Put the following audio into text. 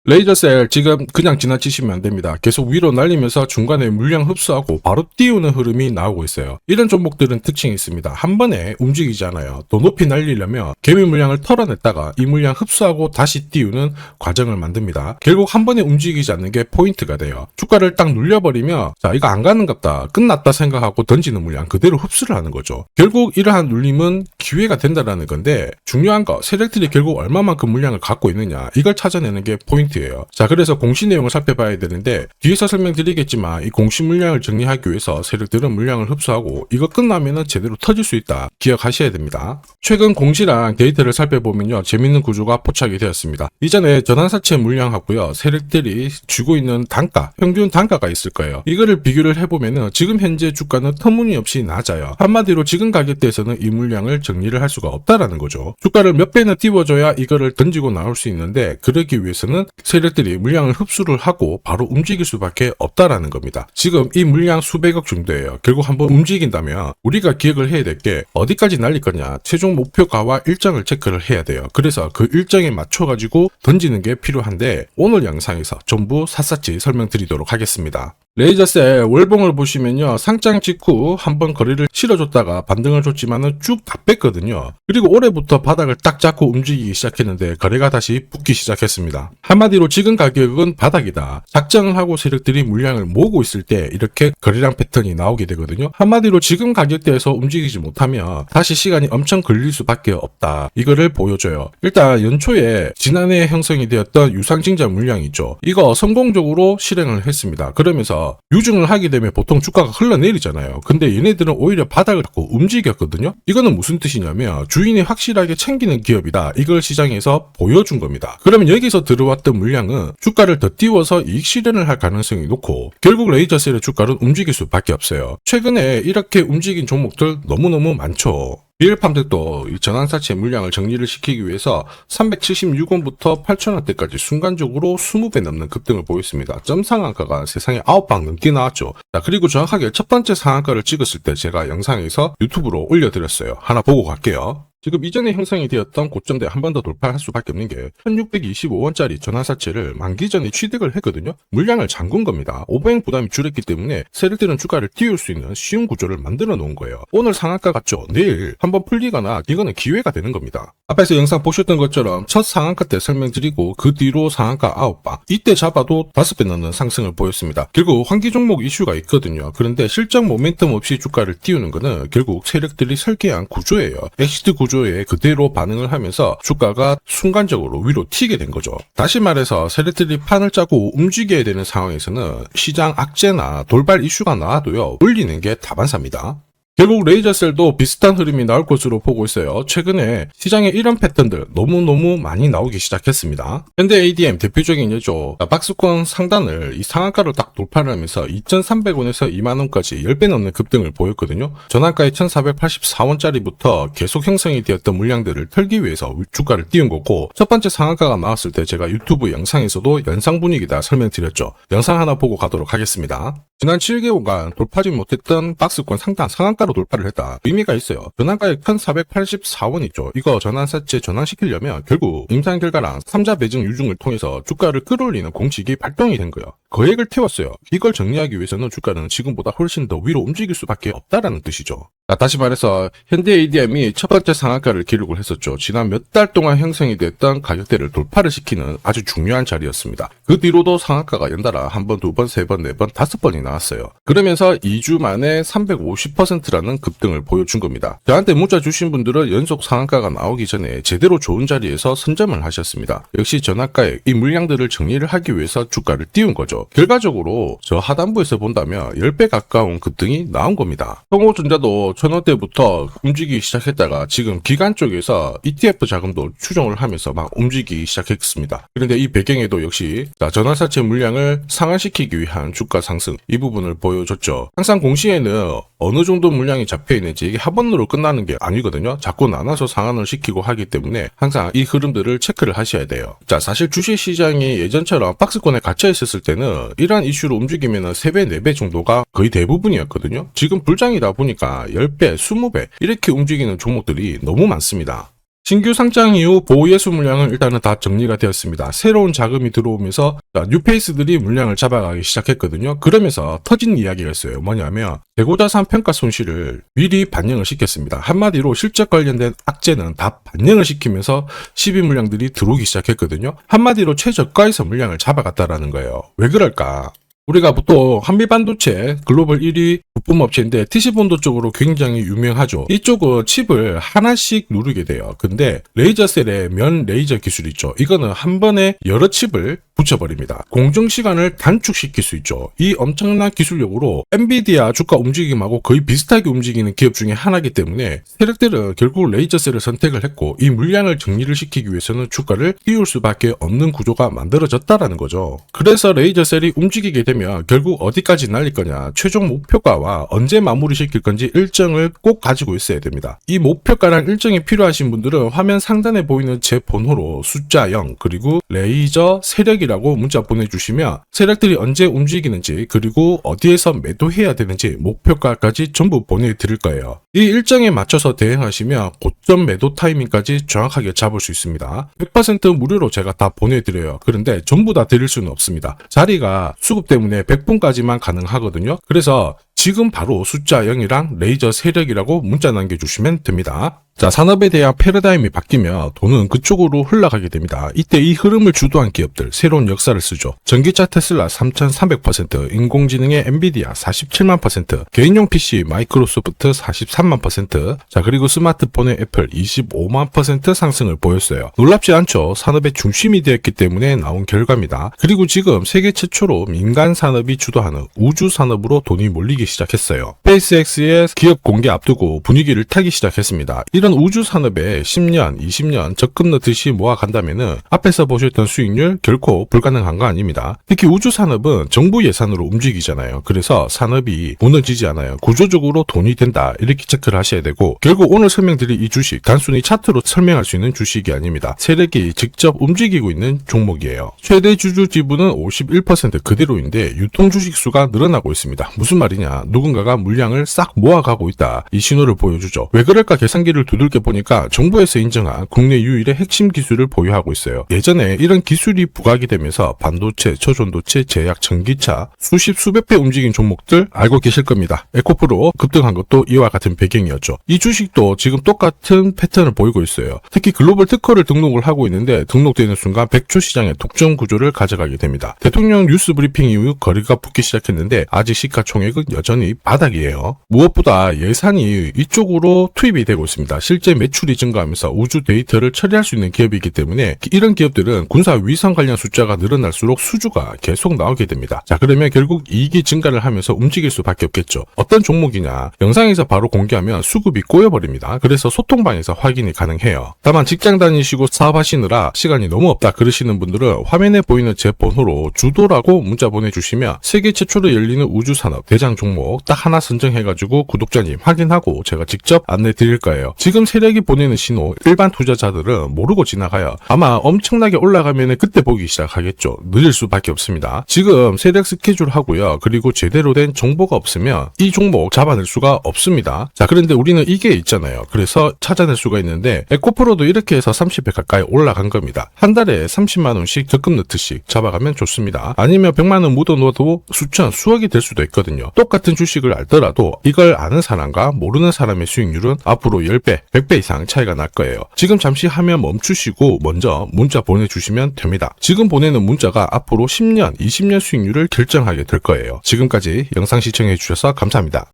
레이저셀 지금 그냥 지나치시면 안 됩니다. 계속 위로 날리면서 중간에 물량 흡수하고 바로 띄우는 흐름이 나오고 있어요. 이런 종목들은 특징이 있습니다. 한 번에 움직이지 않아요. 더 높이 날리려면 개미 물량을 털어냈다가 이 물량 흡수하고 다시 띄우는 과정을 만듭니다. 결국 한 번에 움직이지 않는 게 포인트가 돼요. 주가를 딱 눌려버리면 자 이거 안 가는갑다 끝났다 생각하고 던지는 물량 그대로 흡수를 하는 거죠. 결국 이러한 눌림은 기회가 된다라는 건데 중요한 거 세력들이 결국 얼마만큼 물량을 갖고 있느냐 이걸 찾아내는 게 포인트예요. 자 그래서 공시 내용을 살펴봐야 되는데 뒤에서 설명드리겠지만 이 공시 물량을 정리하기 위해서 세력들은 물량을 흡수하고 이거 끝나면은 제대로 터질 수 있다 기억하셔야 됩니다. 최근 공시랑 데이터를 살펴보면요 재밌는 구조가 포착이 되었습니다. 이전에 전환사채 물량하고요 세력들이 쥐고 있는 단가 평균 단가가 있을 거예요. 이거를 비교를 해보면은 지금 현재 주가는 터무니없이 낮아요. 한마디로 지금 가격대에서는 이 물량을 정리를 할 수가 없다라는 거죠. 주가를 몇 배는 띄워줘야 이거를 던지고 나올 수 있는데 그러기 위해서는 세력들이 물량을 흡수를 하고 바로 움직일 수밖에 없다라는 겁니다. 지금 이 물량 수백억 정도예요. 결국 한번 움직인다면 우리가 기억을 해야 될 게 어디까지 날릴 거냐 최종 목표가와 일정을 체크를 해야 돼요. 그래서 그 일정에 맞춰 가지고 던지는 게 필요한데 오늘 영상에서 전부 샅샅이 설명드리도록 하겠습니다. 레이저셀 월봉을 보시면요 상장 직후 한번 거래를 실어줬다가 반등을 줬지만은 쭉 다 뺐거든요. 그리고 올해부터 바닥을 딱 잡고 움직이기 시작했는데 거래가 다시 붙기 시작했습니다. 한마디로 지금 가격은 바닥이다. 작정을 하고 세력들이 물량을 모으고 있을 때 이렇게 거래량 패턴이 나오게 되거든요. 한마디로 지금 가격대에서 움직이지 못하면 다시 시간이 엄청 걸릴 수밖에 없다. 이거를 보여줘요. 일단 연초에 지난해 형성이 되었던 유상증자 물량이 있죠. 이거 성공적으로 실행을 했습니다. 그러면서 유증을 하게 되면 보통 주가가 흘러내리잖아요. 근데 얘네들은 오히려 바닥을 잡고 움직였거든요. 이거는 무슨 뜻이냐면 주인이 확실하게 챙기는 기업이다. 이걸 시장에서 보여준 겁니다. 그러면 여기서 들어왔던 물량은 주가를 더 띄워서 이익 실현을 할 가능성이 높고 결국 레이저셀의 주가는 움직일 수밖에 없어요. 최근에 이렇게 움직인 종목들 너무너무 많죠. 리얼팜들도 이 전환사채 물량을 정리를 시키기 위해서 376원부터 8,000원대까지 순간적으로 20배 넘는 급등을 보였습니다. 점 상한가가 세상에 9방 넘게 나왔죠. 자, 그리고 정확하게 첫 번째 상한가를 찍었을 때 제가 영상에서 유튜브로 올려드렸어요. 하나 보고 갈게요. 지금 이전에 형성이 되었던 고점대 한 번 더 돌파할 수밖에 없는 게 1625원짜리 전환사채를 만기 전에 취득을 했거든요. 물량을 잠근 겁니다. 오버행 부담이 줄었기 때문에 세력들은 주가를 띄울 수 있는 쉬운 구조를 만들어 놓은 거예요. 오늘 상한가 같죠? 내일 한번 풀리거나 이거는 기회가 되는 겁니다. 앞에서 영상 보셨던 것처럼 첫 상한가 때 설명드리고 그 뒤로 상한가 9방 이때 잡아도 5배 넘는 상승을 보였습니다. 결국 환기 종목 이슈가 있거든요. 그런데 실적 모멘텀 없이 주가를 띄우는 거는 결국 세력들이 설계한 구조예요. 엑시트 구조에 그대로 반응을 하면서 주가가 순간적으로 위로 튀게 된 거죠. 다시 말해서 세력들이 판을 짜고 움직여야 되는 상황에서는 시장 악재나 돌발 이슈가 나와도요 올리는 게 다반사입니다. 결국 레이저셀도 비슷한 흐름이 나올 것으로 보고 있어요. 최근에 시장에 이런 패턴들 너무너무 많이 나오기 시작했습니다. 현대 ADM 대표적인 예죠. 박스권 상단을 이 상한가로 딱 돌파를 하면서 2,300원에서 2만원까지 10배 넘는 급등을 보였거든요. 전환가의 1,484원짜리부터 계속 형성이 되었던 물량들을 털기 위해서 주가를 띄운 거고 첫 번째 상한가가 나왔을 때 제가 유튜브 영상에서도 연상 분위기다 설명드렸죠. 영상 하나 보고 가도록 하겠습니다. 지난 7개월간 돌파하지 못했던 박스권 상단 상한가로 돌파를 했다. 의미가 있어요. 전환가액 1,484원 있죠. 이거 전환사채 전환시키려면 결국 임상결과랑 3자 매증 유증을 통해서 주가를 끌어올리는 공식이 발동이 된 거예요. 거액을 태웠어요. 이걸 정리하기 위해서는 주가는 지금보다 훨씬 더 위로 움직일 수밖에 없다라는 뜻이죠. 자, 다시 말해서 현대 ADM이 첫 번째 상한가를 기록을 했었죠. 지난 몇 달 동안 형성이 됐던 가격대를 돌파를 시키는 아주 중요한 자리였습니다. 그 뒤로도 상한가가 연달아 한 번, 두 번, 세 번, 네 번, 5번이 나왔어요. 그러면서 2주 만에 350%라는 급등을 보여준 겁니다. 저한테 문자 주신 분들은 연속 상한가가 나오기 전에 제대로 좋은 자리에서 선점을 하셨습니다. 역시 전환가에 이 물량들을 정리를 하기 위해서 주가를 띄운 거죠. 결과적으로 저 하단부에서 본다면 10배 가까운 급등이 나온 겁니다. 성호전자도 1,000원대부터 움직이기 시작했다가 지금 기관 쪽에서 ETF 자금도 추정을 하면서 막 움직이기 시작했습니다. 그런데 이 배경에도 역시 전환사채 물량을 상환시키기 위한 주가 상승 이 부분을 보여줬죠. 항상 공시에는 어느 정도 물량이 잡혀있는지 이게 한 번으로 끝나는 게 아니거든요. 자꾸 나눠서 상환을 시키고 하기 때문에 항상 이 흐름들을 체크를 하셔야 돼요. 자, 사실 주식시장이 예전처럼 박스권에 갇혀있었을 때는 이러한 이슈로 움직이면 3배, 4배 정도가 거의 대부분이었거든요. 지금 불장이다 보니까 10배, 20배 이렇게 움직이는 종목들이 너무 많습니다. 신규 상장 이후 보호예수 물량은 일단은 다 정리가 되었습니다. 새로운 자금이 들어오면서 뉴페이스들이 물량을 잡아가기 시작했거든요. 그러면서 터진 이야기가 있어요. 뭐냐면 재고자산 평가 손실을 미리 반영을 시켰습니다. 한마디로 실적 관련된 악재는 다 반영을 시키면서 시비 물량들이 들어오기 시작했거든요. 한마디로 최저가에서 물량을 잡아갔다라는 거예요. 왜 그럴까? 우리가 보통 한미반도체 글로벌 1위 부품업체인데 TC본도 쪽으로 굉장히 유명하죠. 이쪽은 칩을 하나씩 누르게 돼요. 근데 레이저셀의 면 레이저 기술 있죠. 이거는 한 번에 여러 칩을 붙여버립니다. 공정 시간을 단축시킬 수 있죠. 이 엄청난 기술력으로 엔비디아 주가 움직임하고 거의 비슷하게 움직이는 기업 중에 하나이기 때문에 세력들은 결국 레이저셀을 선택을 했고 이 물량을 정리를 시키기 위해서는 주가를 띄울 수밖에 없는 구조가 만들어졌다라는 거죠. 그래서 레이저셀이 움직이게 되면 결국 어디까지 날릴 거냐, 최종 목표가와 언제 마무리 시킬 건지 일정을 꼭 가지고 있어야 됩니다. 이 목표가랑 일정이 필요하신 분들은 화면 상단에 보이는 제 번호로 숫자 0 그리고 레이저 세력이라고 문자 보내주시면 세력들이 언제 움직이는지 그리고 어디에서 매도해야 되는지 목표가까지 전부 보내드릴 거예요. 이 일정에 맞춰서 대응하시면 고점 매도 타이밍까지 정확하게 잡을 수 있습니다. 100% 무료로 제가 다 보내드려요. 그런데 전부 다 드릴 수는 없습니다. 자리가 수급 때문에 100분까지만 가능하거든요. 그래서 지금 바로 숫자 0이랑 레이저 세력이라고 문자 남겨주시면 됩니다. 자, 산업에 대한 패러다임이 바뀌면 돈은 그쪽으로 흘러가게 됩니다. 이때 이 흐름을 주도한 기업들 새로운 역사를 쓰죠. 전기차 테슬라 3,300%, 인공지능의 엔비디아 47만%, 개인용 PC 마이크로소프트 43만%, 자 그리고 스마트폰의 애플 25만% 상승을 보였어요. 놀랍지 않죠? 산업의 중심이 되었기 때문에 나온 결과입니다. 그리고 지금 세계 최초로 민간 산업이 주도하는 우주 산업으로 돈이 몰리기 시작했어요. 스페이스X의 기업 공개 앞두고 분위기를 타기 시작했습니다. 이런 우주 산업에 10년, 20년 적금 넣듯이 모아간다면은 앞에서 보셨던 수익률 결코 불가능한 거 아닙니다. 특히 우주 산업은 정부 예산으로 움직이잖아요. 그래서 산업이 무너지지 않아요. 구조적으로 돈이 된다 이렇게 체크를 하셔야 되고 결국 오늘 설명드릴 이 주식 단순히 차트로 설명할 수 있는 주식이 아닙니다. 세력이 직접 움직이고 있는 종목이에요. 최대 주주 지분은 51% 그대로인데 유통 주식 수가 늘어나고 있습니다. 무슨 말이냐? 누군가가 물량을 싹 모아가고 있다. 이 신호를 보여주죠. 왜 그럴까 계산기를 두들겨 보니까 정부에서 인정한 국내 유일의 핵심 기술을 보유하고 있어요. 예전에 이런 기술이 부각이 되면서 반도체, 초전도체, 제약, 전기차 수십 배 움직인 종목들 알고 계실 겁니다. 에코프로 급등한 것도 이와 같은 배경이었죠. 이 주식도 지금 똑같은 패턴을 보이고 있어요. 특히 글로벌 특허를 등록을 하고 있는데 등록되는 순간 100조 시장의 독점 구조를 가져가게 됩니다. 대통령 뉴스 브리핑 이후 거리가 붙기 시작했는데 아직 시가총액은 여전히 바닥이에요. 무엇보다 예산이 이쪽으로 투입이 되고 있습니다. 실제 매출이 증가하면서 우주 데이터를 처리할 수 있는 기업이기 때문에 이런 기업들은 군사 위성 관련 숫자가 늘어날수록 수주가 계속 나오게 됩니다. 자, 그러면 결국 이익이 증가를 하면서 움직일 수밖에 없겠죠. 어떤 종목이냐? 영상에서 바로 공개하면 수급이 꼬여버립니다. 그래서 소통방에서 확인이 가능해요. 다만 직장 다니시고 사업하시느라 시간이 너무 없다 그러시는 분들은 화면에 보이는 제 번호로 주도라고 문자 보내주시면 세계 최초로 열리는 우주산업 대장 종목 딱 하나 선정해가지고 구독자님 확인하고 제가 직접 안내 드릴 거예요. 지금 세력이 보내는 신호 일반 투자자들은 모르고 지나가요. 아마 엄청나게 올라가면 그때 보기 시작하겠죠. 늦을 수밖에 없습니다. 지금 세력 스케줄 하고요. 그리고 제대로 된 정보가 없으면 이 종목 잡아낼 수가 없습니다. 자, 그런데 우리는 이게 있잖아요. 그래서 찾아낼 수가 있는데 에코프로도 이렇게 해서 30배 가까이 올라간 겁니다. 한 달에 30만 원씩 적금 넣듯이 잡아가면 좋습니다. 아니면 100만 원 묻어놓아도 수천, 수억이 될 수도 있거든요. 똑같은 주식을 알더라도 이걸 아는 사람과 모르는 사람의 수익률은 앞으로 10배, 100배 이상 차이가 날 거예요. 지금 잠시 화면 멈추시고 먼저 문자 보내주시면 됩니다. 지금 보내는 문자가 앞으로 10년, 20년 수익률을 결정하게 될 거예요. 지금까지 영상 시청해 주셔서 감사합니다.